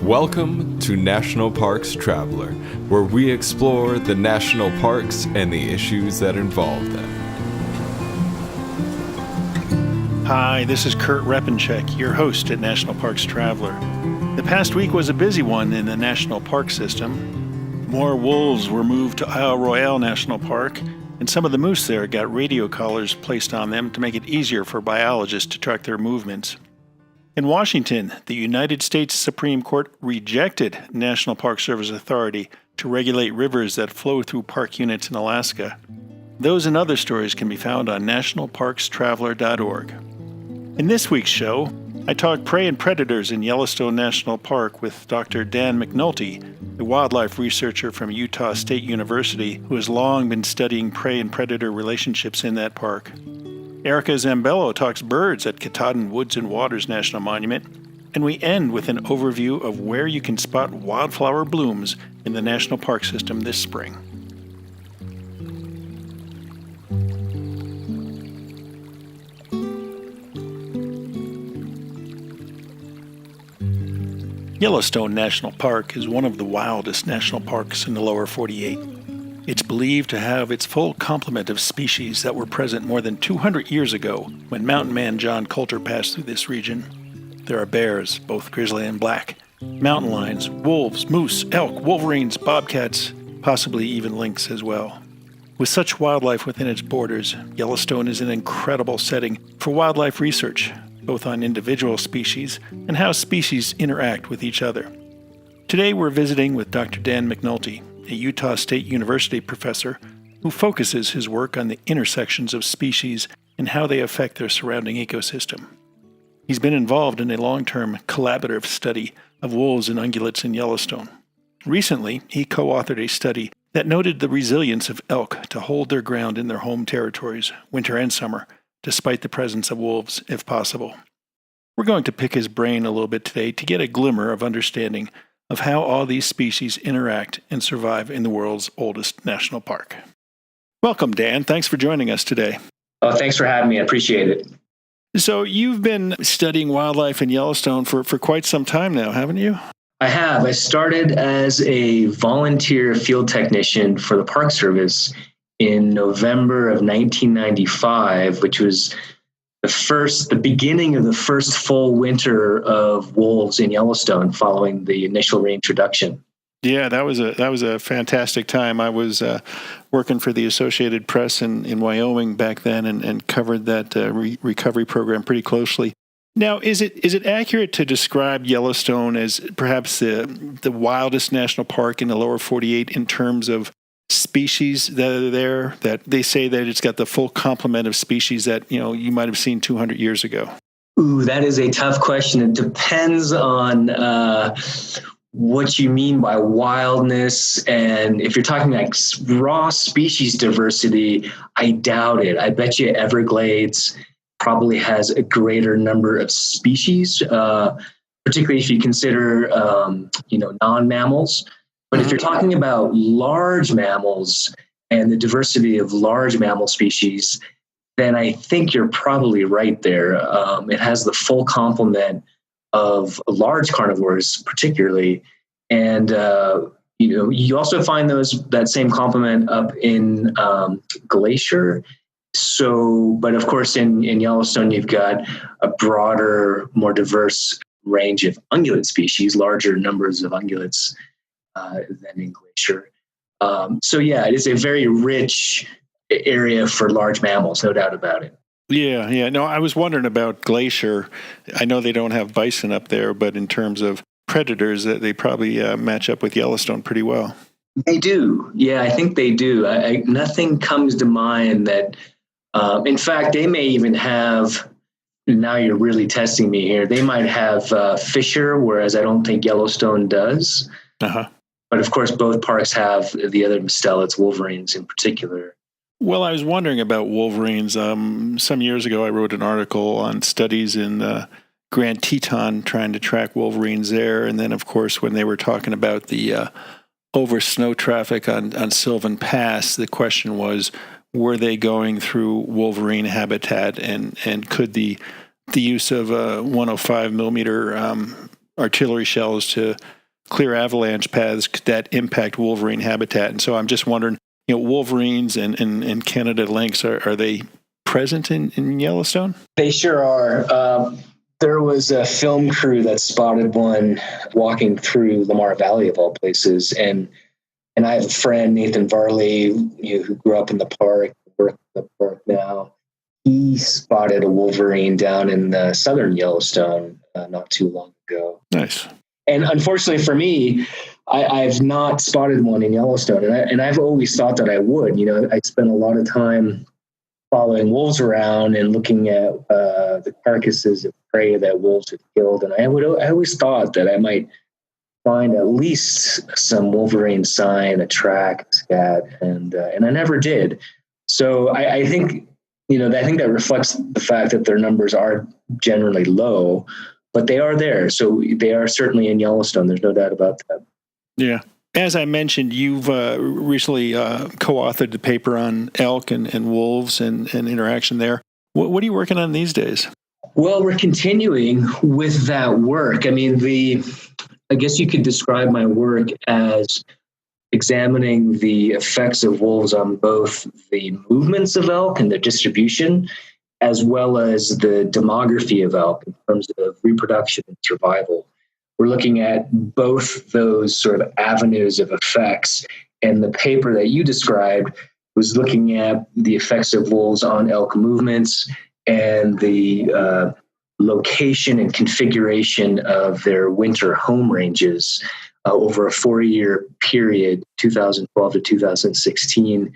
Welcome to National Parks Traveler, where we explore the national parks and the issues that involve them. Hi, this is Kurt Repanshek, your host at National Parks Traveler. The past week was a busy one in the national park system. More wolves were moved to Isle Royale National Park, and some of the moose there got radio collars placed on them to make it easier for biologists to track their movements. In Washington, the United States Supreme Court rejected National Park Service authority to regulate rivers that flow through park units in Alaska. Those and other stories can be found on nationalparkstraveler.org. In this week's show, I talk prey and predators in Yellowstone National Park with Dr. Dan MacNulty, a wildlife researcher from Utah State University who has long been studying prey and predator relationships in that park. Erika Zambello talks birds at Katadhin Woods and Waters National Monument, and we end with an overview of where you can spot wildflower blooms in the national park system this spring. Yellowstone National Park is one of the wildest national parks in the lower 48. It's believed to have its full complement of species that were present more than 200 years ago when mountain man John Coulter passed through this region. There are bears, both grizzly and black, mountain lions, wolves, moose, elk, wolverines, bobcats, possibly even lynx as well. With such wildlife within its borders, Yellowstone is an incredible setting for wildlife research, both on individual species and how species interact with each other. Today we're visiting with Dr. Dan MacNulty, a Utah State University professor who focuses his work on the intersections of species and how they affect their surrounding ecosystem. He's been involved in a long-term collaborative study of wolves and ungulates in Yellowstone. Recently, he co-authored a study that noted the resilience of elk to hold their ground in their home territories, winter and summer, despite the presence of wolves, if possible. We're going to pick his brain a little bit today to get a glimmer of understanding of how all these species interact and survive in the world's oldest national park. Welcome, Dan. Thanks for joining us today. Oh, thanks for having me. I appreciate it. So you've been studying wildlife in Yellowstone for quite some time now, haven't you? I have. I started as a volunteer field technician for the Park Service in November of 1995, which was the beginning of the first full winter of wolves in Yellowstone following the initial reintroduction. Yeah, that was a fantastic time. I was working for the Associated Press in Wyoming back then and covered that recovery program pretty closely. Now, is it accurate to describe Yellowstone as perhaps the wildest national park in the lower 48 in terms of species that are there, that they say that it's got the full complement of species that, you might have seen 200 years ago? Ooh, that is a tough question. It depends on what you mean by wildness. And if you're talking like raw species diversity, I doubt it. I bet you Everglades probably has a greater number of species, particularly if you consider, non-mammals. But if you're talking about large mammals and the diversity of large mammal species, then I think you're probably right there. It has the full complement of large carnivores, particularly. And, you also find that same complement up in Glacier. So, but of course, in Yellowstone, you've got a broader, more diverse range of ungulate species, larger numbers of ungulates than in Glacier. It is a very rich area for large mammals, no doubt about it. Yeah. No, I was wondering about Glacier. I know they don't have bison up there, but in terms of predators, they probably match up with Yellowstone pretty well. They do. Yeah, I think they do. Nothing comes to mind that, in fact, they may even have, now you're really testing me here, they might have Fisher, whereas I don't think Yellowstone does. Uh-huh. But of course, both parks have the other mustelids, wolverines in particular. Well, I was wondering about wolverines. Some years ago, I wrote an article on studies in Grand Teton trying to track wolverines there. And then, of course, when they were talking about the over snow traffic on Sylvan Pass, the question was, were they going through wolverine habitat and could the the use of 105 millimeter artillery shells to clear avalanche paths that impact wolverine habitat. And so I'm just wondering, wolverines and Canada lynx, are they present in Yellowstone? They sure are. There was a film crew that spotted one walking through Lamar Valley, of all places. And I have a friend, Nathan Varley, who grew up in the park, works in the park now. He spotted a wolverine down in the southern Yellowstone not too long ago. Nice. And unfortunately for me, I've not spotted one in Yellowstone. And I've always thought that I would. I spent a lot of time following wolves around and looking at the carcasses of prey that wolves had killed. And I always thought that I might find at least some wolverine sign, a track, a scat, and I never did. So I think, I think that reflects the fact that their numbers are generally low, but they are there. So they are certainly in Yellowstone. There's no doubt about that. Yeah. As I mentioned, you've recently co-authored the paper on elk and wolves and interaction there. What are you working on these days? Well, we're continuing with that work. I mean, I guess you could describe my work as examining the effects of wolves on both the movements of elk and their distribution, as well as the demography of elk in terms of reproduction and survival. We're looking at both those sort of avenues of effects. And the paper that you described was looking at the effects of wolves on elk movements and the location and configuration of their winter home ranges over a 4-year period, 2012 to 2016.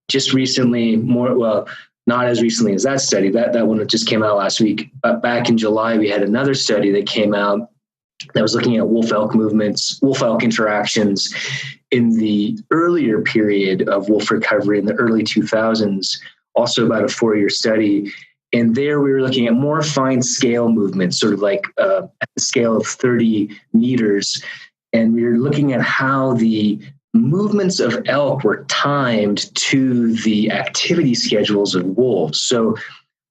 Just recently, not as recently as that study, that one just came out last week, but back in July, we had another study that came out that was looking at wolf-elk movements, wolf-elk interactions in the earlier period of wolf recovery in the early 2000s, also about a 4-year study. And there we were looking at more fine scale movements, sort of like at the scale of 30 meters. And we were looking at how the movements of elk were timed to the activity schedules of wolves. So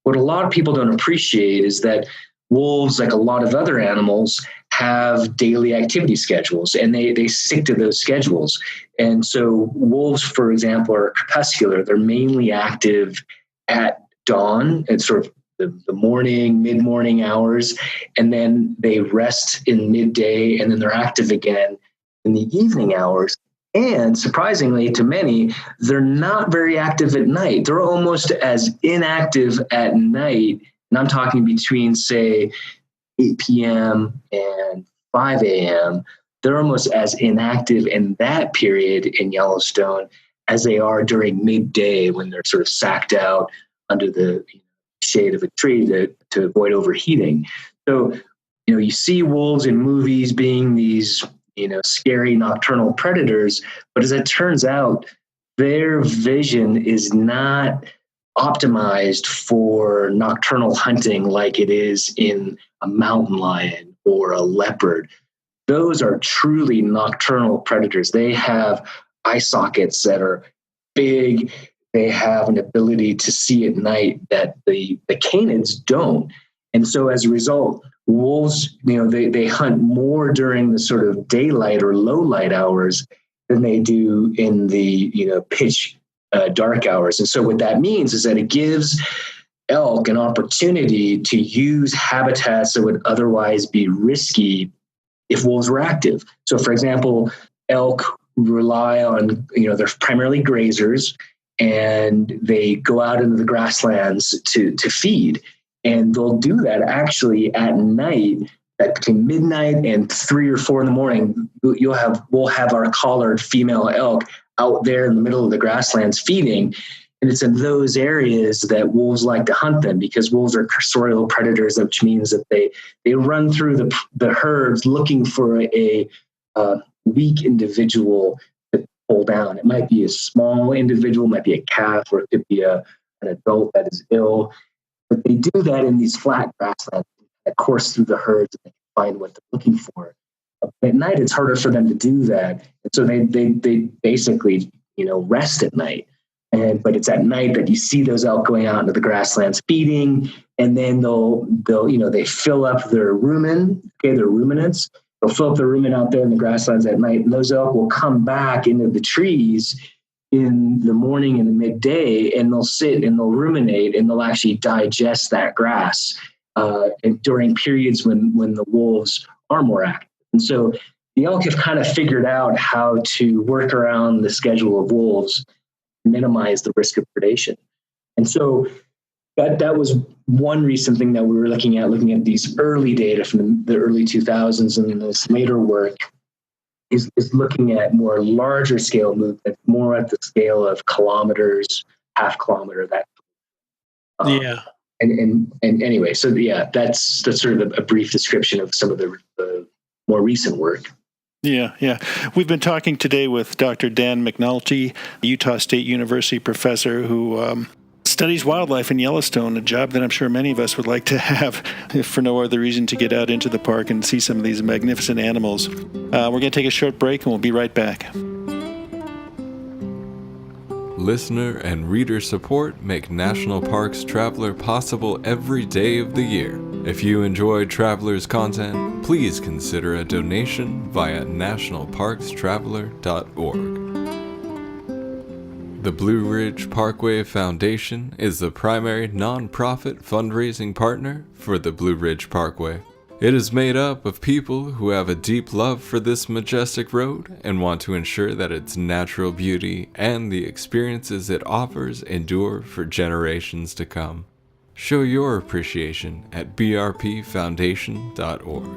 what a lot of people don't appreciate is that wolves, like a lot of other animals, have daily activity schedules, and they stick to those schedules. And so wolves, for example, are crepuscular. They're mainly active at dawn. It's sort of the morning, mid-morning hours, and then they rest in midday, and then they're active again in the evening hours. And surprisingly to many, they're not very active at night. They're almost as inactive at night, and I'm talking between, say, 8 p.m. and 5 a.m., they're almost as inactive in that period in Yellowstone as they are during midday when they're sort of sacked out under the shade of a tree to avoid overheating. So, you see wolves in movies being these, scary nocturnal predators, but as it turns out, their vision is not optimized for nocturnal hunting like it is in a mountain lion or a leopard. Those are truly nocturnal predators. They have eye sockets that are big. They have an ability to see at night that the canids don't. And so as a result, wolves, they hunt more during the sort of daylight or low light hours than they do in the, pitch dark hours. And so what that means is that it gives elk an opportunity to use habitats that would otherwise be risky if wolves were active. So for example, elk rely on, they're primarily grazers, and they go out into the grasslands to feed. And they'll do that actually at night, at between midnight and 3 or 4 in the morning. We'll have our collared female elk out there in the middle of the grasslands feeding. And it's in those areas that wolves like to hunt them, because wolves are cursorial predators, which means that they run through the herds looking for a weak individual to pull down. It might be a small individual, might be a calf, or it could be an adult that is ill. But they do that in these flat grasslands that course through the herds and they can find what they're looking for. At night, it's harder for them to do that. And so they basically, rest at night. But it's at night that you see those elk going out into the grasslands feeding, and then they fill up their their ruminants. They'll fill up their rumen out there in the grasslands at night, and those elk will come back into the trees in the morning and the midday, and they'll sit and they'll ruminate, and they'll actually digest that grass and during periods when the wolves are more active. And so the elk have kind of figured out how to work around the schedule of wolves, minimize the risk of predation. And so that was one recent thing that we were looking at these early data from the early 2000s, and this later work is looking at more larger scale movement, more at the scale of kilometers, half kilometer, that. Yeah. And anyway, so yeah, that's sort of a brief description of some of the more recent work. Yeah. We've been talking today with Dr. Dan MacNulty, Utah State University professor who studies wildlife in Yellowstone, a job that I'm sure many of us would like to have, if for no other reason to get out into the park and see some of these magnificent animals. We're going to take a short break, and we'll be right back. Listener and reader support make National Parks Traveler possible every day of the year. If you enjoy Traveler's content, please consider a donation via nationalparkstraveler.org. The Blue Ridge Parkway Foundation is the primary nonprofit fundraising partner for the Blue Ridge Parkway. It is made up of people who have a deep love for this majestic road and want to ensure that its natural beauty and the experiences it offers endure for generations to come. Show your appreciation at brpfoundation.org.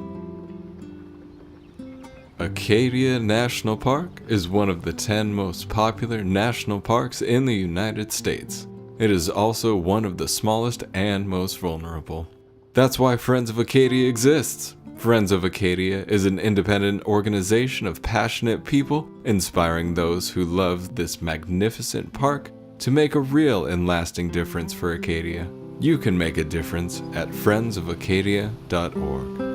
Acadia National Park is one of the 10 most popular national parks in the United States. It is also one of the smallest and most vulnerable. That's why Friends of Acadia exists. Friends of Acadia is an independent organization of passionate people inspiring those who love this magnificent park to make a real and lasting difference for Acadia. You can make a difference at friendsofacadia.org.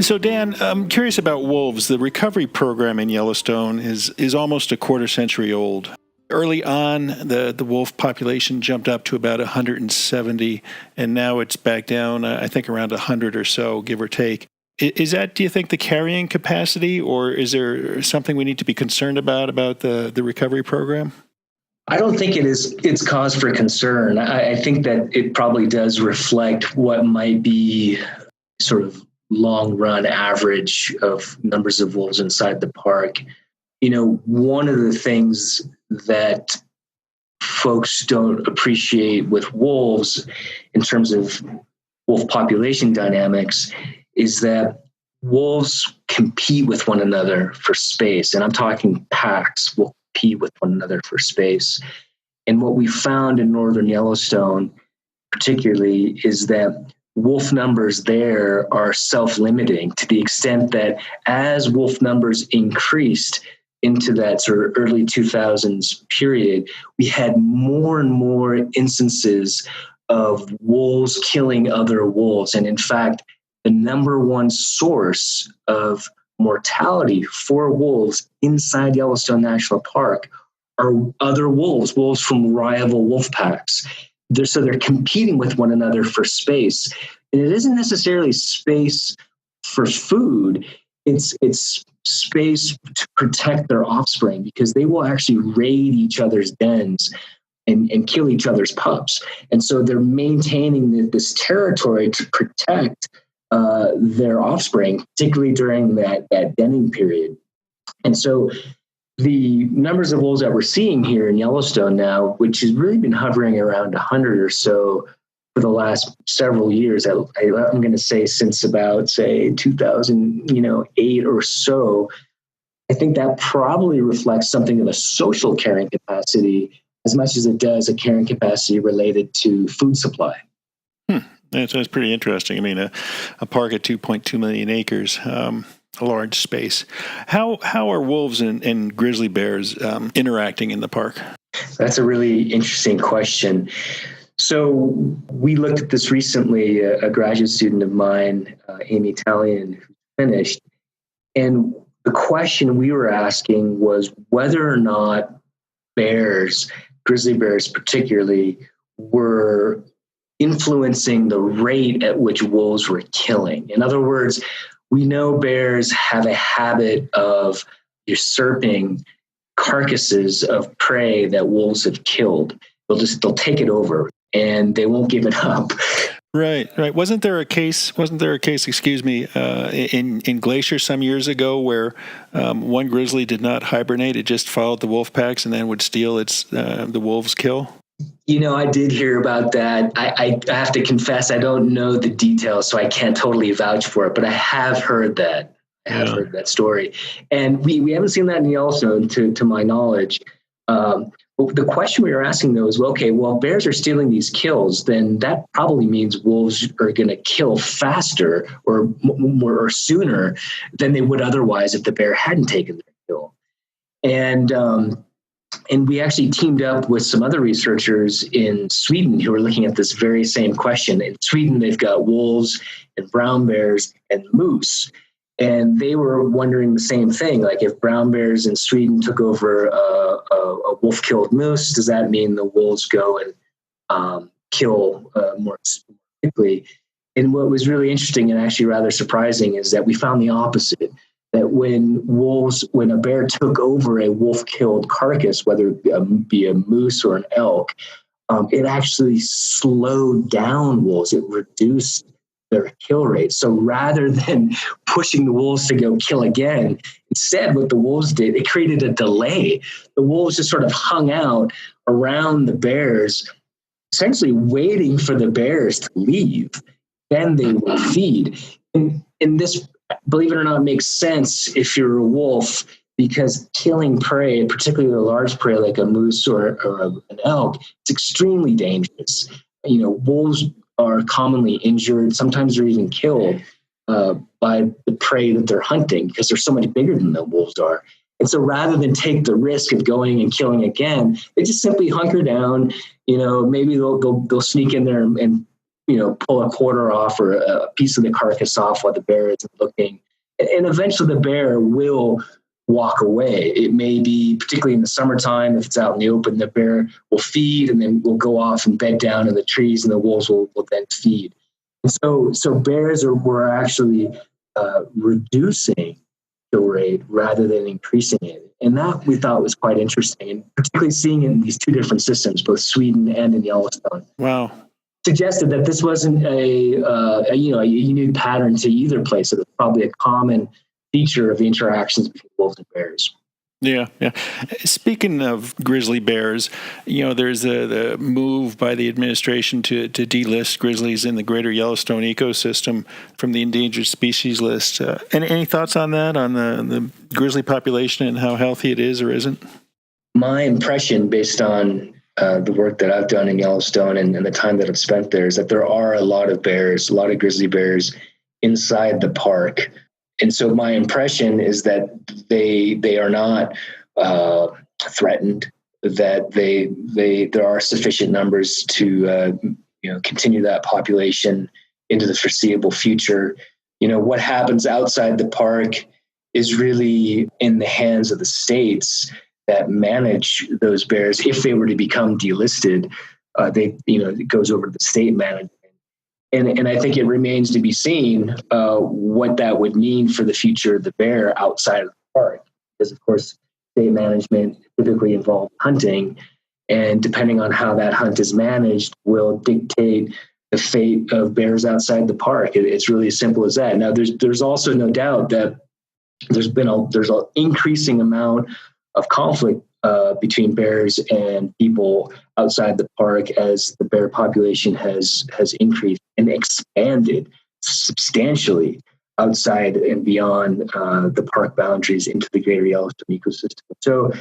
So, Dan, I'm curious about wolves. The recovery program in Yellowstone is almost a quarter century old. Early on, the wolf population jumped up to about 170, and now it's back down, I think, around 100 or so, give or take. Is that, do you think, the carrying capacity, or is there something we need to be concerned about the recovery program? I don't think it's cause for concern. I think that it probably does reflect what might be sort of long-run average of numbers of wolves inside the park. You know, one of the things that folks don't appreciate with wolves in terms of wolf population dynamics is that wolves compete with one another for space. And I'm talking packs will compete with one another for space. And what we found in northern Yellowstone, particularly, is that wolf numbers there are self-limiting to the extent that as wolf numbers increased into that sort of early 2000s period, we had more and more instances of wolves killing other wolves. And in fact, the number one source of mortality for wolves inside Yellowstone National Park are other wolves from rival wolf packs. So they're competing with one another for space. And it isn't necessarily space for food. It's space to protect their offspring, because they will actually raid each other's dens and kill each other's pups. And so they're maintaining this territory to protect their offspring, particularly during that denning period. And so the numbers of wolves that we're seeing here in Yellowstone now, which has really been hovering around 100 or so for the last several years, I'm going to say since about, say, 2008 or so, I think that probably reflects something of a social carrying capacity as much as it does a carrying capacity related to food supply. That's pretty interesting. I mean, a park at 2.2 million acres, a large space. How are wolves and grizzly bears interacting in the park? That's a really interesting question. So we looked at this recently, a graduate student of mine, Amy Talion, who finished, and the question we were asking was whether or not bears, grizzly bears particularly, were influencing the rate at which wolves were killing. In other words, we know bears have a habit of usurping carcasses of prey that wolves have killed. They'll take it over and they won't give it up. Right. Wasn't there a case, in Glacier some years ago where one grizzly did not hibernate, it just followed the wolf packs and then would steal the wolves' kill? I did hear about that. I have to confess, I don't know the details, so I can't totally vouch for it, but I have heard that. I have heard that story. And we haven't seen that in Yellowstone, to my knowledge. But the question we were asking, though, is, well, bears are stealing these kills, then that probably means wolves are going to kill faster or more or sooner than they would otherwise if the bear hadn't taken their kill. And we actually teamed up with some other researchers in Sweden who are looking at this very same question. In Sweden, they've got wolves and brown bears and moose. And they were wondering the same thing. Like, if brown bears in Sweden took over a wolf-killed moose, does that mean the wolves go and kill more quickly? And what was really interesting and actually rather surprising is that we found the opposite. That when a bear took over a wolf-killed carcass, whether it be a moose or an elk, it actually slowed down wolves. It reduced their kill rate. So rather than pushing the wolves to go kill again, instead what the wolves did, it created a delay. The wolves just sort of hung out around the bears, essentially waiting for the bears to leave. Then they would feed. And this, believe it or not, makes sense if you're a wolf, because killing prey, particularly a large prey like a moose or an elk, it's extremely dangerous. Wolves are commonly injured. Sometimes they're even killed by the prey that they're hunting because they're so much bigger than the wolves are. And so rather than take the risk of going and killing again, they just simply hunker down. Maybe they'll sneak in there and pull a quarter off or a piece of the carcass off while the bear isn't looking. And eventually the bear will walk away. It may be, particularly in the summertime, if it's out in the open, the bear will feed and then will go off and bed down in the trees, and the wolves will then feed. And so bears were actually reducing kill rate rather than increasing it. And that we thought was quite interesting, and particularly seeing in these two different systems, both Sweden and in Yellowstone. Wow. Suggested that this wasn't a unique pattern to either place. It was probably a common feature of the interactions between wolves and bears. Yeah. Speaking of grizzly bears, there's the move by the administration to delist grizzlies in the greater Yellowstone ecosystem from the endangered species list. Any thoughts on that, on the grizzly population and how healthy it is or isn't? My impression, based on the work that I've done in Yellowstone and the time that I've spent there, is that there are a lot of grizzly bears inside the park. And so my impression is that they are not threatened, that there are sufficient numbers to continue that population into the foreseeable future. What happens outside the park is really in the hands of the states that manage those bears. If they were to become delisted, it goes over to the state management. And I think it remains to be seen what that would mean for the future of the bear outside of the park. Because, of course, state management typically involves hunting, and depending on how that hunt is managed will dictate the fate of bears outside the park. It's really as simple as that. Now, there's also no doubt that there's an increasing amount of conflict between bears and people outside the park as the bear population has increased and expanded substantially outside and beyond the park boundaries into the greater Yellowstone ecosystem. So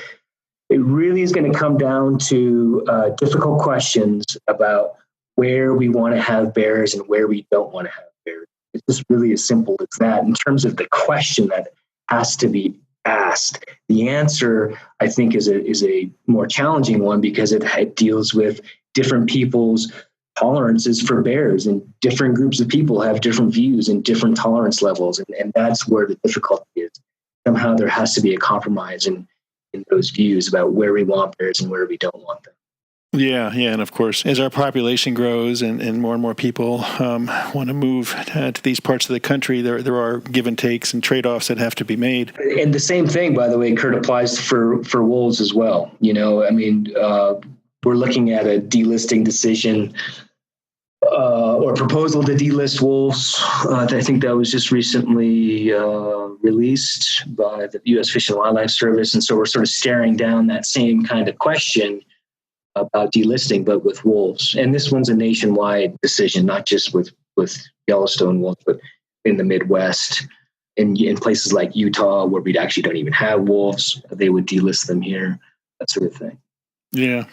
it really is going to come down to difficult questions about where we want to have bears and where we don't want to have bears. It's just really as simple as that in terms of the question that has to be asked. The answer, I think, is a more challenging one because it deals with different people's tolerances for bears, and different groups of people have different views and different tolerance levels, and that's where the difficulty is. somehow there has to be a compromise in those views about where we want bears and where we don't want them. Yeah, and of course, as our population grows and more people want to move to these parts of the country, there are give and takes and trade-offs that have to be made. And the same thing, by the way, Kurt, applies for wolves as well. We're looking at a delisting decision or proposal to delist wolves. I think that was just recently released by the U.S. Fish and Wildlife Service. And so we're sort of staring down that same kind of question about delisting, but with wolves. And this one's a nationwide decision, not just with Yellowstone wolves, but in the Midwest, in places like Utah, where we actually don't even have wolves. They would delist them here, that sort of thing. Yeah.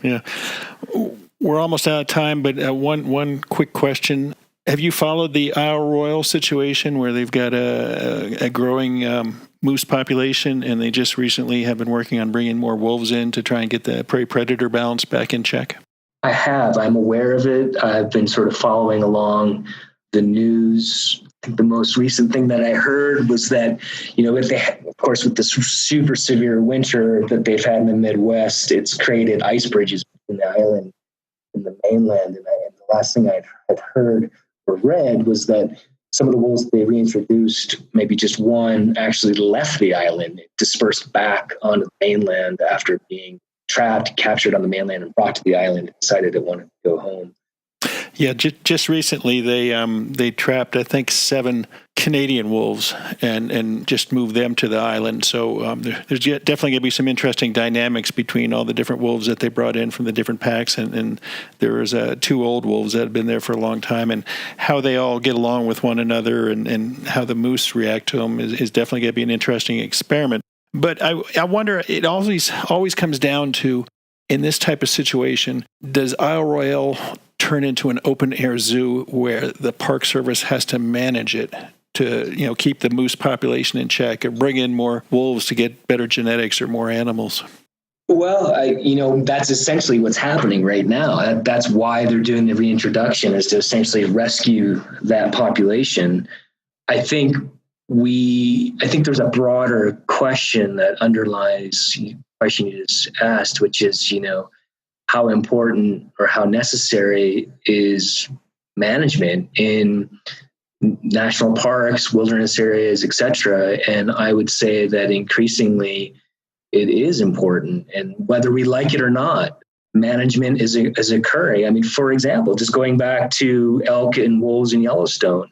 We're almost out of time, but one quick question. Have you followed the Isle Royale situation where they've got a growing moose population, and they just recently have been working on bringing more wolves in to try and get the prey-predator balance back in check? I have. I'm aware of it. I've been sort of following along the news. I think the most recent thing that I heard was that, of course, with the super severe winter that they've had in the Midwest, it's created ice bridges between the island and the mainland. And the last thing I had heard or read was that some of the wolves they reintroduced, maybe just one, actually left the island, dispersed back onto the mainland after being trapped, captured on the mainland, and brought to the island and decided it wanted to go home. Yeah, just recently they trapped, I think, 7 Canadian wolves and just moved them to the island. So there's definitely going to be some interesting dynamics between all the different wolves that they brought in from the different packs. And there was 2 old wolves that had been there for a long time. And how they all get along with one another and how the moose react to them is definitely going to be an interesting experiment. But I wonder, it always comes down to, in this type of situation, does Isle Royale turn into an open-air zoo where the Park Service has to manage it to, keep the moose population in check and bring in more wolves to get better genetics or more animals? Well, that's essentially what's happening right now. That's why they're doing the reintroduction, is to essentially rescue that population. I think there's a broader question that underlies the question you just asked, which is, how important or how necessary is management in national parks, wilderness areas, etc. And I would say that increasingly it is important. And whether we like it or not, management is occurring. I mean, for example, just going back to elk and wolves in Yellowstone,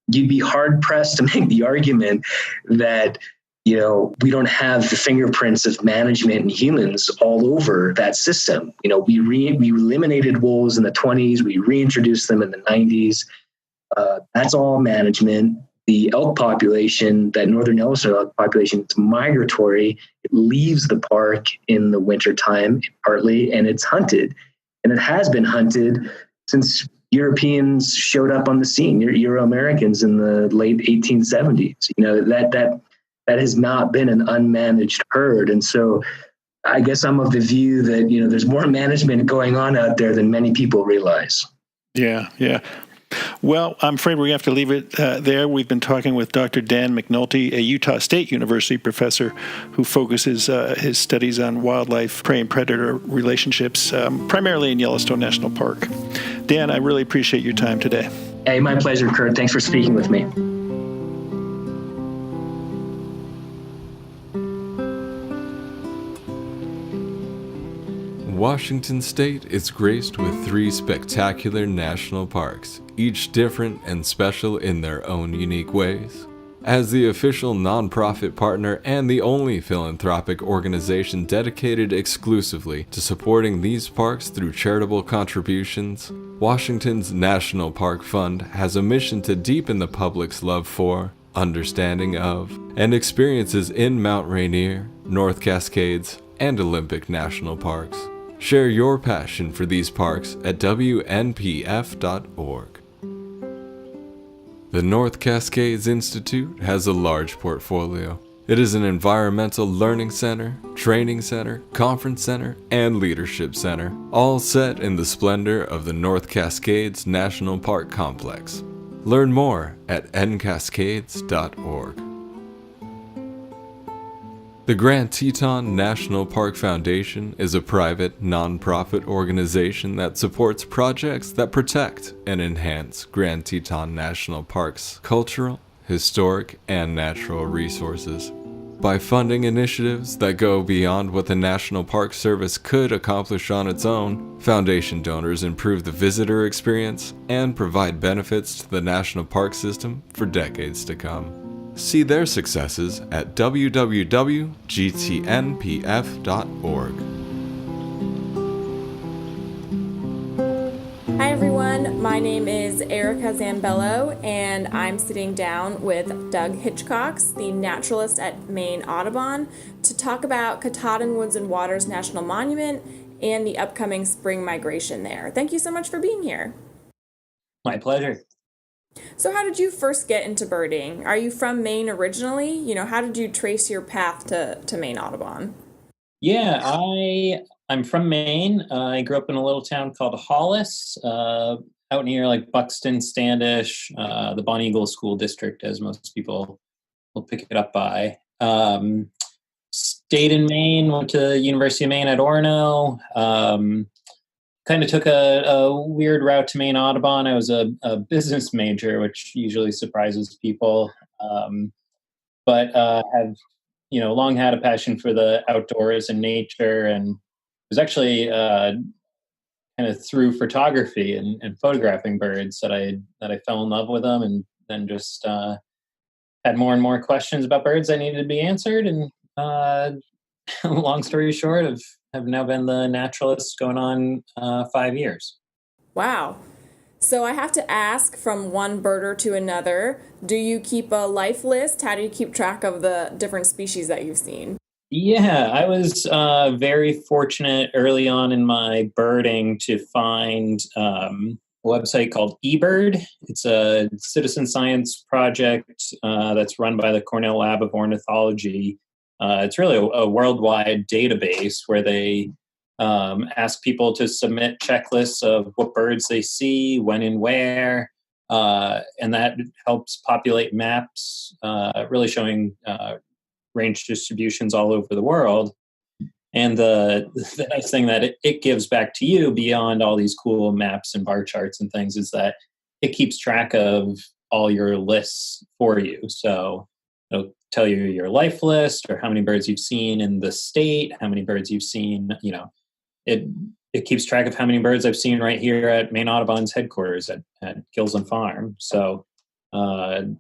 you'd be hard pressed to make the argument that we don't have the fingerprints of management and humans all over that system. We eliminated wolves in the 1920s. We reintroduced them in the 1990s. That's all management. The elk population, that northern Yellowstone elk population, it's migratory. It leaves the park in the wintertime, partly, and it's hunted. And it has been hunted since Europeans showed up on the scene, Euro-Americans in the late 1870s. That has not been an unmanaged herd. And so I guess I'm of the view that, there's more management going on out there than many people realize. Yeah. Well, I'm afraid we're going to have to leave it there. We've been talking with Dr. Dan MacNulty, a Utah State University professor who focuses his studies on wildlife, prey and predator relationships, primarily in Yellowstone National Park. Dan, I really appreciate your time today. Hey, my pleasure, Kurt. Thanks for speaking with me. Washington State is graced with 3 spectacular national parks, each different and special in their own unique ways. As the official nonprofit partner and the only philanthropic organization dedicated exclusively to supporting these parks through charitable contributions, Washington's National Park Fund has a mission to deepen the public's love for, understanding of, and experiences in Mount Rainier, North Cascades, and Olympic National Parks. Share your passion for these parks at WNPF.org. The North Cascades Institute has a large portfolio. It is an environmental learning center, training center, conference center, and leadership center, all set in the splendor of the North Cascades National Park Complex. Learn more at ncascades.org. The Grand Teton National Park Foundation is a private, non-profit organization that supports projects that protect and enhance Grand Teton National Park's cultural, historic, and natural resources. By funding initiatives that go beyond what the National Park Service could accomplish on its own, foundation donors improve the visitor experience and provide benefits to the national park system for decades to come. See their successes at www.gtnpf.org. Hi everyone, my name is Erika Zambello and I'm sitting down with Doug Hitchcox, the naturalist at Maine Audubon, to talk about Katahdin Woods and Waters National Monument and the upcoming spring migration there. Thank you so much for being here. My pleasure. So how did you first get into birding? Are you from Maine originally? How did you trace your path to Maine Audubon? Yeah, I'm from Maine. I grew up in a little town called Hollis, out near like Buxton, Standish, the Bonny Eagle School District, as most people will pick it up by. Stayed in Maine, went to the University of Maine at Orono. Kind of took a weird route to Maine Audubon. I was a business major, which usually surprises people, but have long had a passion for the outdoors and nature, and it was actually kind of through photography and photographing birds that I fell in love with them, and then just had more and more questions about birds that needed to be answered. And long story short, have now been the naturalist going on 5 years. Wow. So I have to ask, from one birder to another, do you keep a life list? How do you keep track of the different species that you've seen? Yeah, I was very fortunate early on in my birding to find a website called eBird. It's a citizen science project that's run by the Cornell Lab of Ornithology. It's really a worldwide database where they ask people to submit checklists of what birds they see, when and where, and that helps populate maps, really showing range distributions all over the world. And the nice thing that it gives back to you beyond all these cool maps and bar charts and things is that it keeps track of all your lists for you. So it'll tell you your life list, or how many birds you've seen in the state, how many birds you've seen, it keeps track of how many birds I've seen right here at Maine Audubon's headquarters at Gilsland Farm. So, and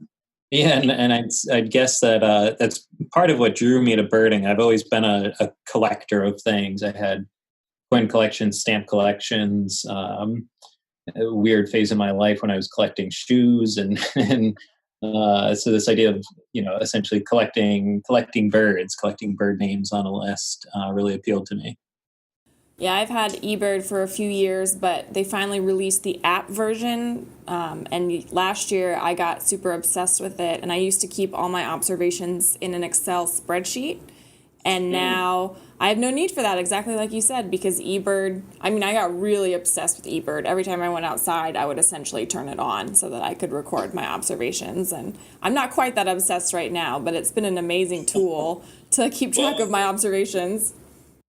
I'd guess that that's part of what drew me to birding. I've always been a collector of things. I had coin collections, stamp collections, a weird phase in my life when I was collecting shoes, and so this idea of essentially collecting birds, collecting bird names on a list really appealed to me. Yeah, I've had eBird for a few years, but they finally released the app version, and last year I got super obsessed with it, and I used to keep all my observations in an Excel spreadsheet, and now I have no need for that, exactly like you said, because eBird, I got really obsessed with eBird. Every time I went outside, I would essentially turn it on so that I could record my observations, and I'm not quite that obsessed right now, but it's been an amazing tool to keep track of my observations.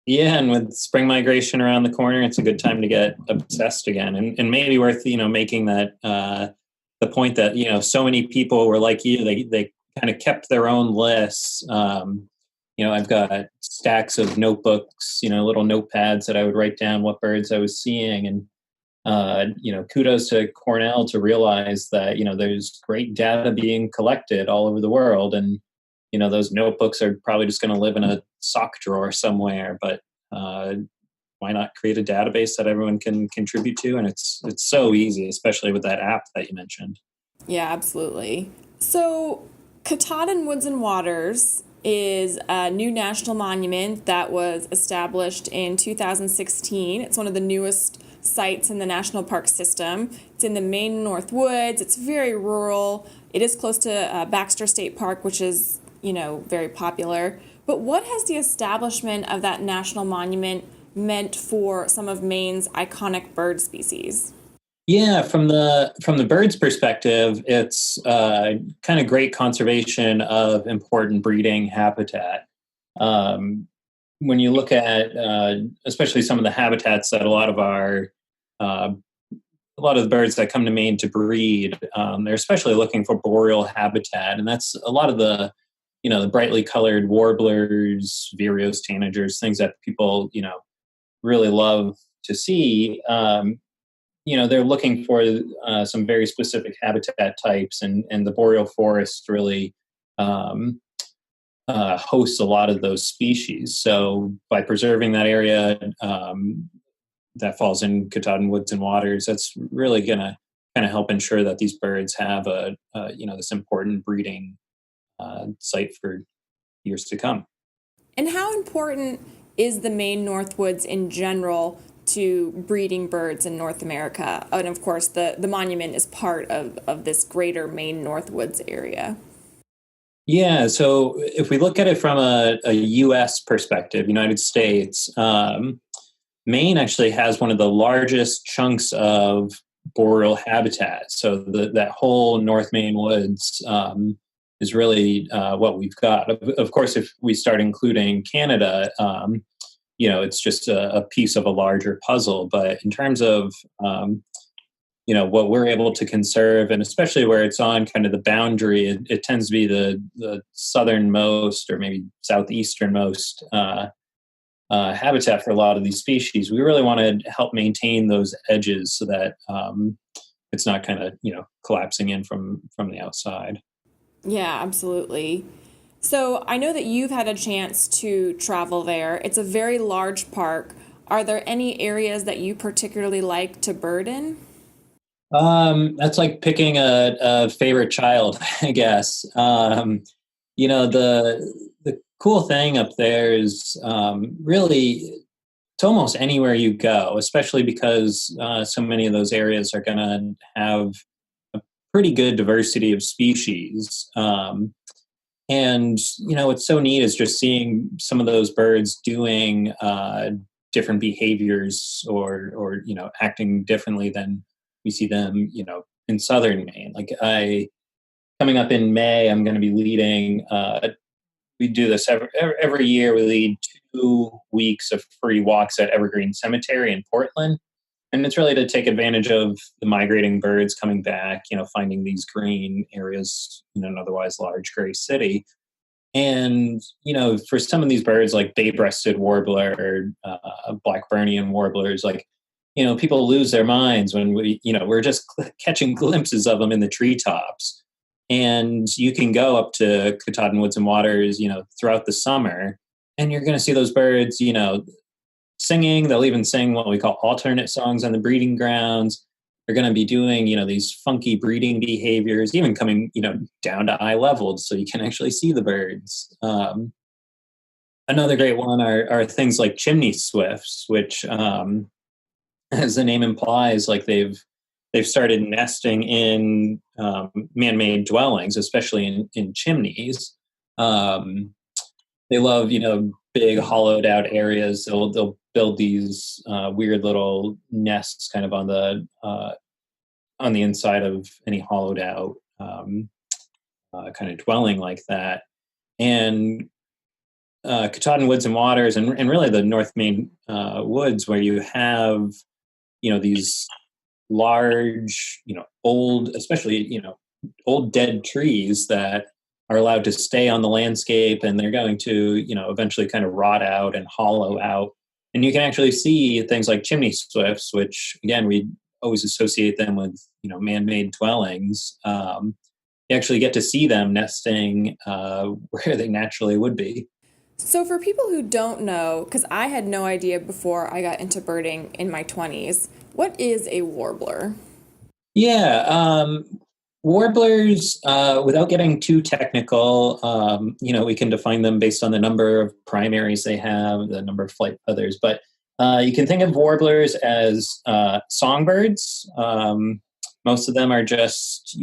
Yeah, and with spring migration around the corner, it's a good time to get obsessed again, and maybe worth making that the point that so many people were like you. They kind of kept their own lists. I've got stacks of notebooks, little notepads that I would write down what birds I was seeing, and kudos to Cornell to realize that there's great data being collected all over the world, and those notebooks are probably just going to live in a sock drawer somewhere, but why not create a database that everyone can contribute to? And it's so easy, especially with that app that you mentioned. Yeah, absolutely. So Katahdin Woods and Waters is a new national monument that was established in 2016. It's one of the newest sites in the national park system. It's in the Maine North Woods. It's very rural. It is close to Baxter State Park, which is very popular. But what has the establishment of that national monument meant for some of Maine's iconic bird species? Yeah, from the bird's perspective, it's kind of great conservation of important breeding habitat. when you look at especially some of the habitats that a lot of the birds that come to Maine to breed, they're especially looking for boreal habitat, and that's a lot of the the brightly colored warblers, vireos, tanagers, things that people really love to see. They're looking for some very specific habitat types, and the boreal forest really hosts a lot of those species. So by preserving that area that falls in Katahdin woods and waters, that's really going to kind of help ensure that these birds have this important breeding site for years to come. And how important is the Maine Northwoods in general to breeding birds in North America? And of course, the monument is part of this greater Maine Northwoods area. Yeah, so if we look at it from a U.S. perspective, United States, Maine actually has one of the largest chunks of boreal habitat. So that whole North Maine woods is really what we've got. Of course, if we start including Canada, it's just a piece of a larger puzzle. But in terms of what we're able to conserve, and especially where it's on kind of the boundary, it tends to be the southernmost or maybe southeasternmost habitat for a lot of these species. We really want to help maintain those edges so that it's not kind of collapsing in from the outside. Yeah, absolutely. So I know that you've had a chance to travel there. It's a very large park. Are there any areas that you particularly like to bird in? That's like picking a favorite child, I guess. The cool thing up there is really it's almost anywhere you go, especially because so many of those areas are going to have a pretty good diversity of species. And what's so neat is just seeing some of those birds doing different behaviors or acting differently than we see them, in southern Maine. Like coming up in May, I'm going to be leading. We do this every year. We lead 2 weeks of free walks at Evergreen Cemetery in Portland, and it's really to take advantage of the migrating birds coming back. Finding these green areas in an otherwise large gray city. And for some of these birds, like bay-breasted warbler, Blackburnian warblers, like people lose their minds when we're just catching glimpses of them in the treetops. And you can go up to Katahdin woods and waters, throughout the summer, and you're going to see those birds, singing. They'll even sing what we call alternate songs on the breeding grounds. They're going to be doing, these funky breeding behaviors, even coming, down to eye level, so you can actually see the birds. Another great one are things like chimney swifts, which, as the name implies, like they've started nesting in man-made dwellings, especially in chimneys. They love, big hollowed out areas. They'll build these weird little nests kind of on the inside of any hollowed out kind of dwelling like that. And Katahdin woods and waters, and really the North Maine woods, where you have these large, old, especially, old dead trees that are allowed to stay on the landscape, and they're going to, eventually kind of rot out and hollow out. And you can actually see things like chimney swifts, which again, we always associate them with, man-made dwellings. You actually get to see them nesting where they naturally would be. So for people who don't know, because I had no idea before I got into birding in my 20s, what is a warbler? Yeah, warblers, without getting too technical, we can define them based on the number of primaries they have, the number of flight feathers. But you can think of warblers as songbirds. Most of them are just,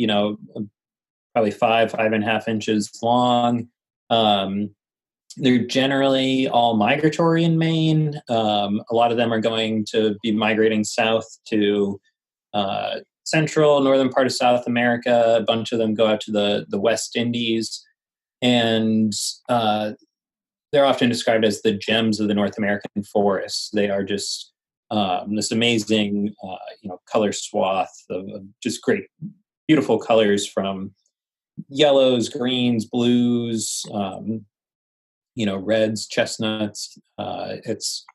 probably 5.5 inches long. They're generally all migratory in Maine. A lot of them are going to be migrating south to central, northern part of South America. A bunch of them go out to the West Indies. And they're often described as the gems of the North American forests. They are just this amazing, color swath of just great, beautiful colors from yellows, greens, blues, reds, chestnuts. It's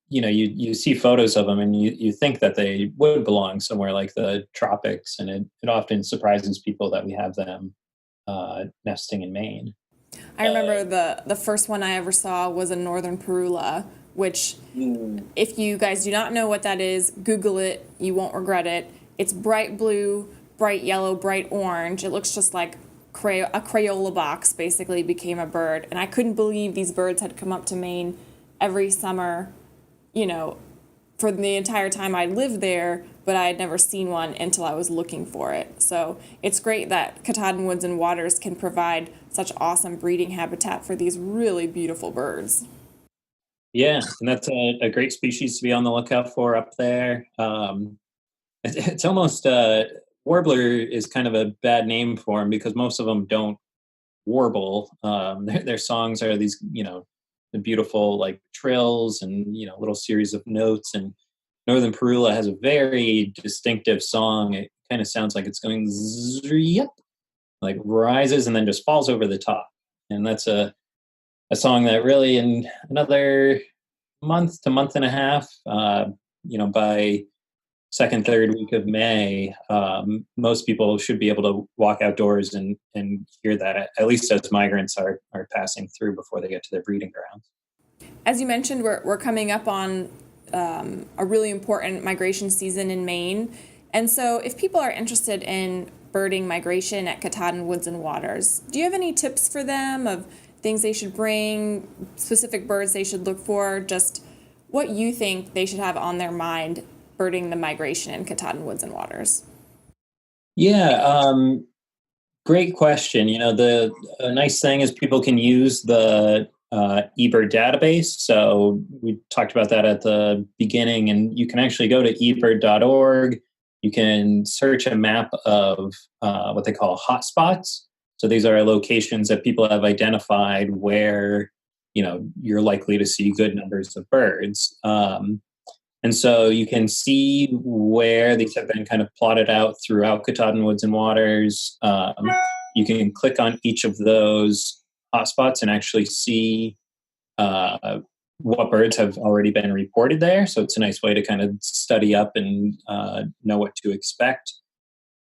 you see photos of them and you think that they would belong somewhere like the tropics, and it often surprises people that we have them nesting in Maine. I remember the first one I ever saw was a northern parula, which if you guys do not know what that is, Google it. You won't regret it. It's bright blue, bright yellow, bright orange. It looks just like a Crayola box basically became a bird. And I couldn't believe these birds had come up to Maine every summer, for the entire time I lived there, but I had never seen one until I was looking for it. So it's great that Katahdin Woods and Waters can provide such awesome breeding habitat for these really beautiful birds. Yeah, and that's a great species to be on the lookout for up there. It's almost warbler is kind of a bad name for them because most of them don't warble. Their songs are these, the beautiful like trills and little series of notes. And northern parula has a very distinctive song. It kind of sounds like it's going yep, like rises and then just falls over the top. And that's a song that really in another month to month and a half, by second, third week of May, most people should be able to walk outdoors and hear that, at least as migrants are passing through before they get to their breeding grounds. As you mentioned, we're coming up on a really important migration season in Maine. And so if people are interested in birding migration at Katahdin Woods and Waters, do you have any tips for them of things they should bring, specific birds they should look for, just what you think they should have on their mind birding the migration in Katahdin Woods and Waters? Yeah, great question. The nice thing is people can use the eBird database. So we talked about that at the beginning, and you can actually go to ebird.org. You can search a map of what they call hotspots. So these are locations that people have identified where, you're likely to see good numbers of birds. And so you can see where these have been kind of plotted out throughout Katahdin Woods and Waters. You can click on each of those hotspots and actually see what birds have already been reported there. So it's a nice way to kind of study up and know what to expect.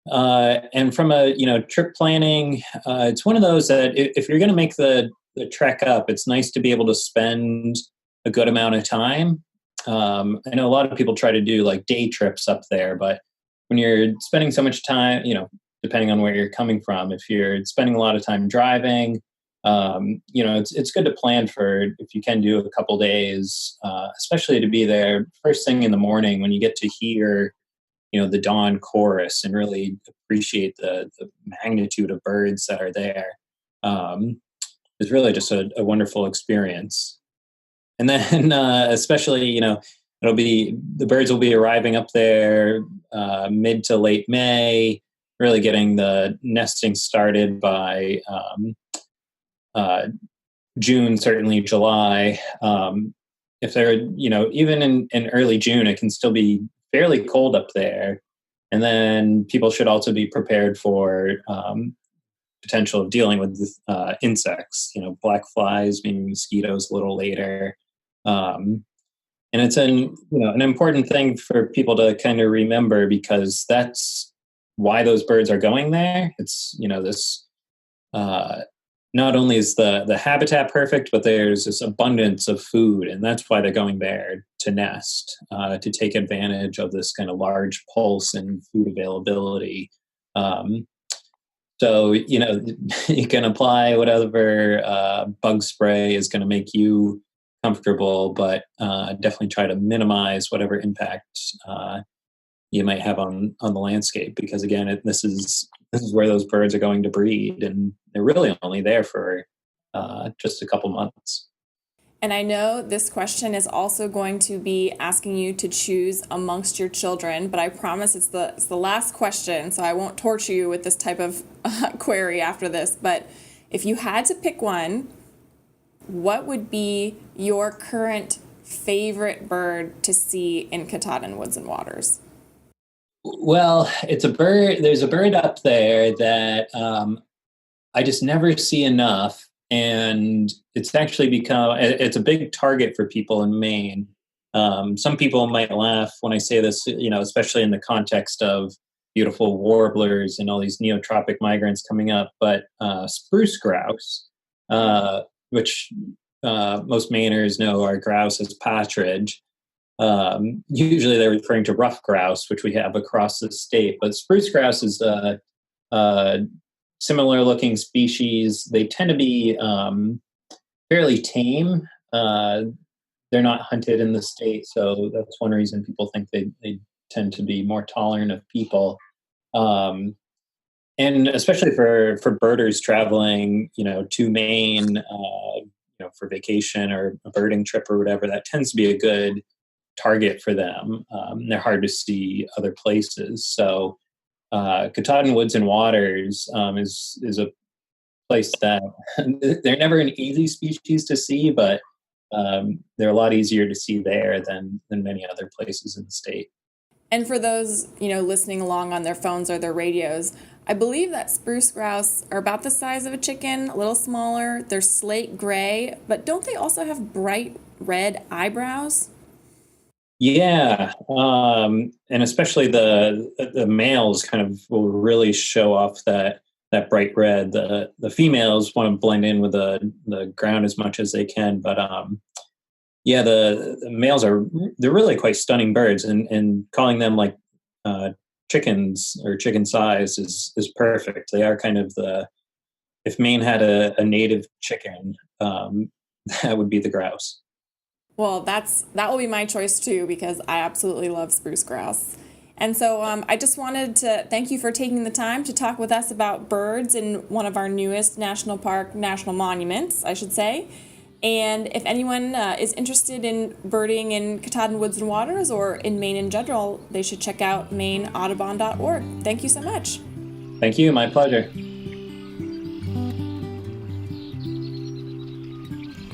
And from a trip planning, it's one of those that if you're going to make the trek up, it's nice to be able to spend a good amount of time. I know a lot of people try to do like day trips up there, but when you're spending so much time, depending on where you're coming from, if you're spending a lot of time driving, it's good to plan for, if you can do a couple days, especially to be there first thing in the morning when you get to hear, the dawn chorus and really appreciate the magnitude of birds that are there. It's really just a wonderful experience. And then, especially, the birds will be arriving up there mid to late May, really getting the nesting started by June, certainly July. If they're, even in early June, it can still be fairly cold up there. And then people should also be prepared for potential of dealing with insects, black flies, maybe mosquitoes a little later. And it's an important thing for people to kind of remember, because that's why those birds are going there. It's, this, not only is the habitat perfect, but there's this abundance of food, and that's why they're going there to nest, to take advantage of this kind of large pulse and food availability. So, you can apply whatever bug spray is going to make you comfortable, but definitely try to minimize whatever impact you might have on the landscape, because again, this is where those birds are going to breed, and they're really only there for just a couple months. And I know this question is also going to be asking you to choose amongst your children, but I promise it's the last question, so I won't torture you with this type of query after this. But if you had to pick one, what would be your current favorite bird to see in Katahdin Woods and Waters? Well, it's a bird. There's a bird up there that I just never see enough, and it's actually it's a big target for people in Maine. Some people might laugh when I say this, especially in the context of beautiful warblers and all these neotropic migrants coming up. But spruce grouse, which most Mainers know our grouse as partridge. Usually they're referring to ruffed grouse, which we have across the state. But spruce grouse is a similar looking species. They tend to be fairly tame. They're not hunted in the state, so that's one reason people think they tend to be more tolerant of people. And especially for birders traveling, to Maine, for vacation or a birding trip or whatever, that tends to be a good target for them. They're hard to see other places. So Katahdin Woods and Waters is a place that they're never an easy species to see, but they're a lot easier to see there than many other places in the state. And for those, listening along on their phones or their radios, I believe that spruce grouse are about the size of a chicken, a little smaller. They're slate gray, but don't they also have bright red eyebrows? Yeah, and especially the males kind of will really show off that bright red. The females want to blend in with the ground as much as they can, but the males they're really quite stunning birds, and calling them like chickens or chicken size is perfect. They are kind of if Maine had a native chicken, that would be the grouse. Well, that will be my choice too, because I absolutely love spruce grouse. And so I just wanted to thank you for taking the time to talk with us about birds in one of our newest national monuments, I should say. And if anyone is interested in birding in Katahdin Woods and Waters or in Maine in general, they should check out MaineAudubon.org. Thank you so much. Thank you. My pleasure.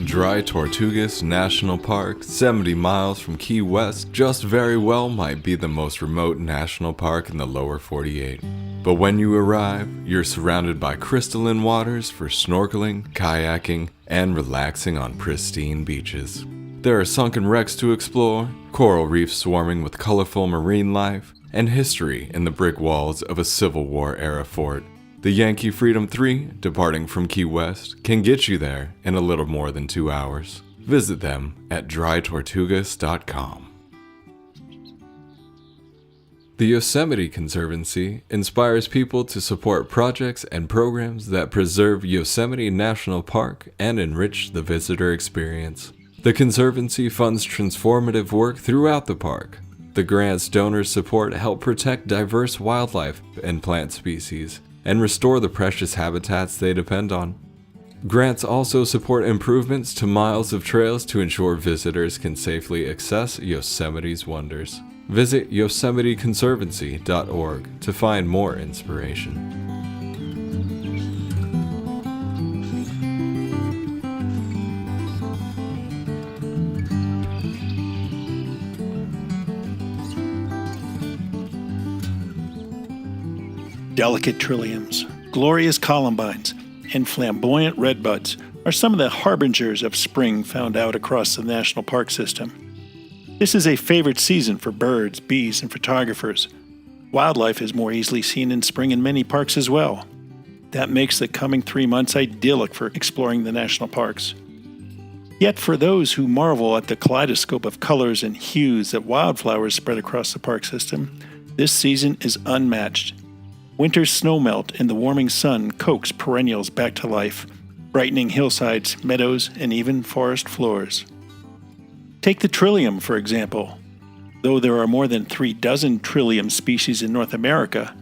Dry Tortugas National Park, 70 miles from Key West, just very well might be the most remote national park in the lower 48. But when you arrive, you're surrounded by crystalline waters for snorkeling, kayaking, and relaxing on pristine beaches. There are sunken wrecks to explore, coral reefs swarming with colorful marine life, and history in the brick walls of a Civil War-era fort. The Yankee Freedom 3, departing from Key West, can get you there in a little more than 2 hours. Visit them at drytortugas.com. The Yosemite Conservancy inspires people to support projects and programs that preserve Yosemite National Park and enrich the visitor experience. The Conservancy funds transformative work throughout the park. The grants donors support help protect diverse wildlife and plant species and restore the precious habitats they depend on. Grants also support improvements to miles of trails to ensure visitors can safely access Yosemite's wonders. Visit yosemiteconservancy.org to find more inspiration. Delicate trilliums, glorious columbines, and flamboyant redbuds are some of the harbingers of spring found out across the national park system. This is a favorite season for birds, bees, and photographers. Wildlife is more easily seen in spring in many parks as well. That makes the coming 3 months idyllic for exploring the national parks. Yet for those who marvel at the kaleidoscope of colors and hues that wildflowers spread across the park system, this season is unmatched. Winter's snowmelt and the warming sun coax perennials back to life, brightening hillsides, meadows, and even forest floors. Take the trillium, for example. Though there are more than 36 trillium species in North America,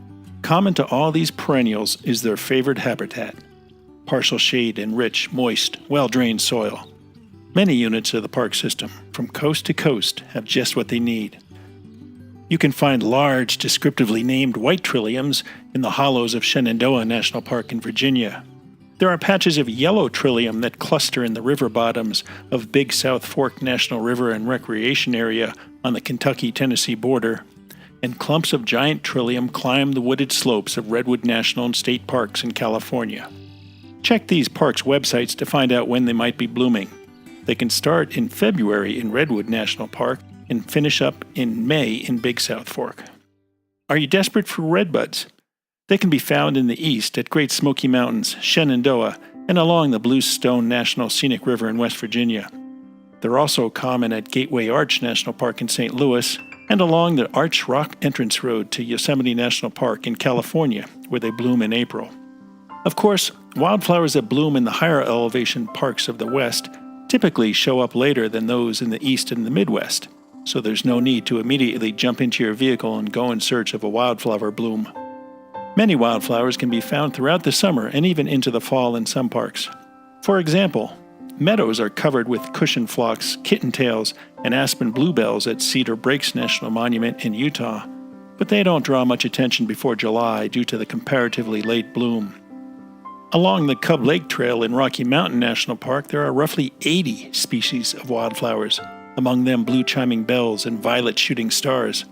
common to all these perennials is their favorite habitat: partial shade and rich, moist, well-drained soil. Many units of the park system, from coast to coast, have just what they need. You can find large, descriptively named white trilliums in the hollows of Shenandoah National Park in Virginia. There are patches of yellow trillium that cluster in the river bottoms of Big South Fork National River and Recreation Area on the Kentucky-Tennessee border, and clumps of giant trillium climb the wooded slopes of Redwood National and State Parks in California. Check these parks' websites to find out when they might be blooming. They can start in February in Redwood National Park and finish up in May in Big South Fork. Are you desperate for redbuds? They can be found in the east at Great Smoky Mountains, Shenandoah, and along the Bluestone National Scenic River in West Virginia. They're also common at Gateway Arch National Park in St. Louis and along the Arch Rock Entrance Road to Yosemite National Park in California, where they bloom in April. Of course, wildflowers that bloom in the higher elevation parks of the West typically show up later than those in the East and the Midwest, so there's no need to immediately jump into your vehicle and go in search of a wildflower bloom. Many wildflowers can be found throughout the summer and even into the fall in some parks. For example, meadows are covered with cushion phlox, kittentails, and aspen bluebells at Cedar Breaks National Monument in Utah, but they don't draw much attention before July due to the comparatively late bloom. Along the Cub Lake Trail in Rocky Mountain National Park, there are roughly 80 species of wildflowers, among them blue chiming bells and violet shooting stars.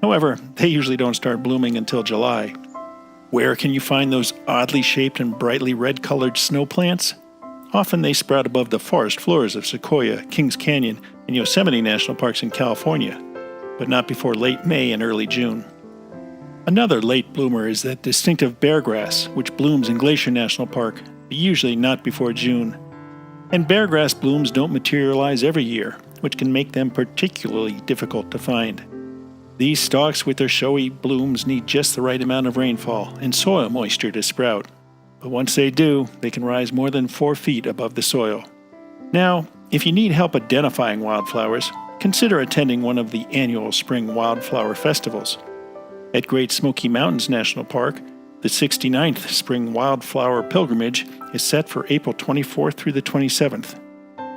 However, they usually don't start blooming until July. Where can you find those oddly shaped and brightly red-colored snow plants? Often they sprout above the forest floors of Sequoia, Kings Canyon, and Yosemite National Parks in California, but not before late May and early June. Another late bloomer is that distinctive beargrass, which blooms in Glacier National Park, but usually not before June. And beargrass blooms don't materialize every year, which can make them particularly difficult to find. These stalks with their showy blooms need just the right amount of rainfall and soil moisture to sprout. But once they do, they can rise more than 4 feet above the soil. Now, if you need help identifying wildflowers, consider attending one of the annual spring wildflower festivals. At Great Smoky Mountains National Park, the 69th Spring Wildflower Pilgrimage is set for April 24th through the 27th.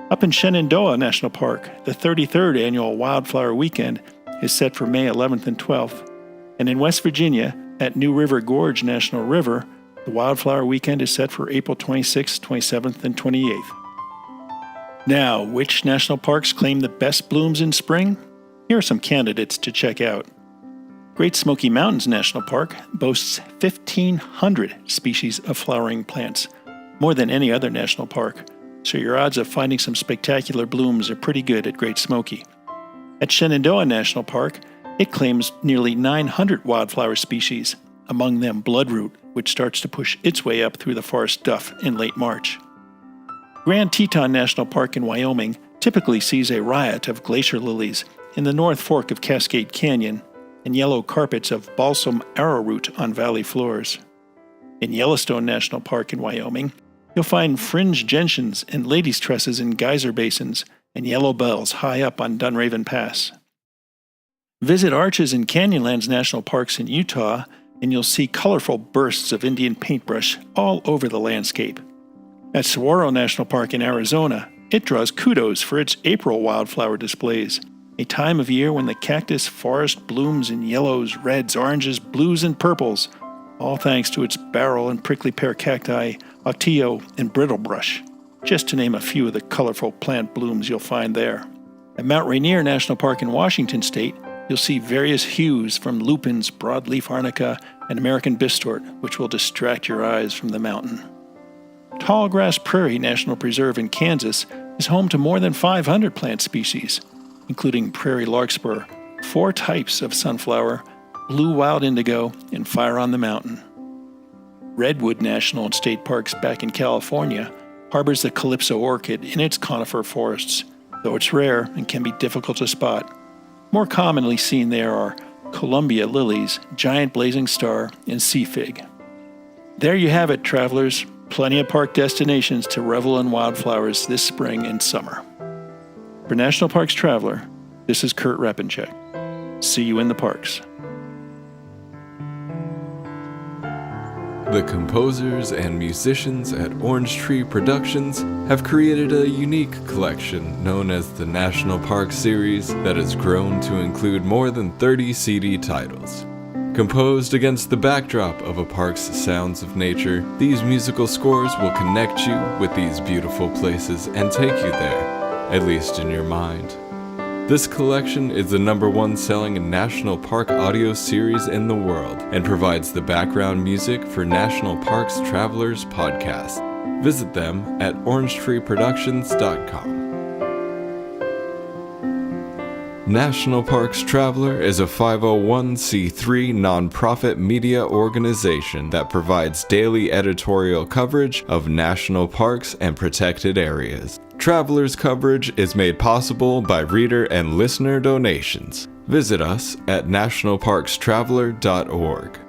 Up in Shenandoah National Park, the 33rd Annual Wildflower Weekend is set for May 11th and 12th. And in West Virginia, at New River Gorge National River, the Wildflower Weekend is set for April 26th, 27th, and 28th. Now, which national parks claim the best blooms in spring? Here are some candidates to check out. Great Smoky Mountains National Park boasts 1,500 species of flowering plants, more than any other national park, so your odds of finding some spectacular blooms are pretty good at Great Smoky. At Shenandoah National Park, it claims nearly 900 wildflower species, among them bloodroot, which starts to push its way up through the forest duff in late March. Grand Teton National Park in Wyoming typically sees a riot of glacier lilies in the North Fork of Cascade Canyon and yellow carpets of balsam arrowroot on valley floors. In Yellowstone National Park in Wyoming, you'll find fringe gentians and ladies' tresses in geyser basins and yellow bells high up on Dunraven Pass. Visit Arches and Canyonlands National Parks in Utah, and you'll see colorful bursts of Indian paintbrush all over the landscape. At Saguaro National Park in Arizona, it draws kudos for its April wildflower displays, a time of year when the cactus forest blooms in yellows, reds, oranges, blues, and purples, all thanks to its barrel and prickly pear cacti, otillo, and brittlebrush, just to name a few of the colorful plant blooms you'll find there. At Mount Rainier National Park in Washington State, you'll see various hues from lupins, broadleaf arnica, and American bistort, which will distract your eyes from the mountain. Tallgrass Prairie National Preserve in Kansas is home to more than 500 plant species, including prairie larkspur, 4 types of sunflower, blue wild indigo, and fire on the mountain. Redwood National and State Parks back in California harbors the calypso orchid in its conifer forests, though it's rare and can be difficult to spot. More commonly seen there are Columbia lilies, giant blazing star, and sea fig. There you have it, travelers. Plenty of park destinations to revel in wildflowers this spring and summer. For National Parks Traveler, this is Kurt Repanshek. See you in the parks. The composers and musicians at Orange Tree Productions have created a unique collection known as the National Park Series that has grown to include more than 30 CD titles. Composed against the backdrop of a park's sounds of nature, these musical scores will connect you with these beautiful places and take you there, at least in your mind. This collection is the #1 selling national park audio series in the world and provides the background music for National Parks Travelers podcast. Visit them at orangetreeproductions.com. National Parks Traveler is a 501c3 nonprofit media organization that provides daily editorial coverage of national parks and protected areas. Traveler's coverage is made possible by reader and listener donations. Visit us at nationalparkstraveler.org.